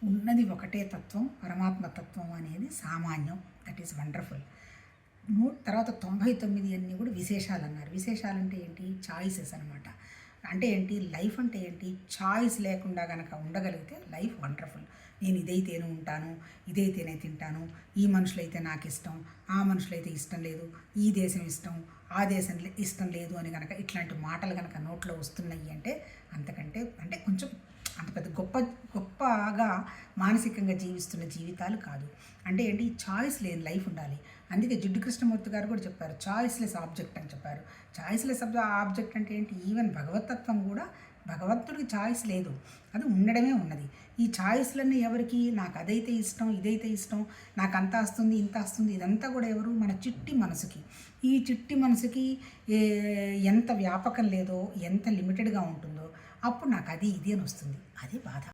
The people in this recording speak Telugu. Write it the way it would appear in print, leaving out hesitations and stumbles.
ఉన్నది ఒకటే తత్వం, పరమాత్మ తత్వం అనేది సామాన్యం. That is wonderful. తర్వాత 99 అన్నీ కూడా విశేషాలు అన్నారు. విశేషాలు అంటే ఏంటి? చాయిసెస్ అనమాట. అంటే ఏంటి? లైఫ్ అంటే ఏంటి? చాయిస్ లేకుండా కనుక ఉండగలిగితే లైఫ్ వండర్ఫుల్. నేను ఇదైతేనే ఉంటాను, ఇదైతేనే తింటాను, ఈ మనుషులైతే నాకు ఇష్టం, ఆ మనుషులైతే ఇష్టం లేదు, ఈ దేశం ఇష్టం, ఆ దేశం ఇష్టం లేదు అని కనుక ఇట్లాంటి మాటలు కనుక నోట్లో వస్తున్నాయి అంటే అంతకంటే అంటే కొంచెం అంత పెద్ద గొప్పగా మానసికంగా జీవిస్తున్న జీవితాలు కాదు. అంటే ఏంటి? చాయిస్ లేని లైఫ్ ఉండాలి. అందుకే జిడ్డు కృష్ణమూర్తి గారు కూడా చెప్పారు, చాయిస్లెస్ ఆబ్జెక్ట్ అని చెప్పారు. చాయిస్లెస్ ఆబ్జెక్ట్ అంటే ఏంటి? ఈవెన్ భగవతత్వం కూడా భగవంతుడికి చాయిస్ లేదు, అది ఉండడమే ఉన్నది. ఈ చాయిస్లన్నీ ఎవరికి? నాకు అదైతే ఇష్టం, ఇదైతే ఇష్టం, నాకు అంత వస్తుంది, ఇంత వస్తుంది, ఇదంతా కూడా ఎవరు? మన చిట్టి మనసుకి. ఈ చిట్టి మనసుకి ఎంత వ్యాపకం లేదో, ఎంత లిమిటెడ్గా ఉంటుందో అప్పుడు నాకు అది ఇది అని వస్తుంది. అది బాధ.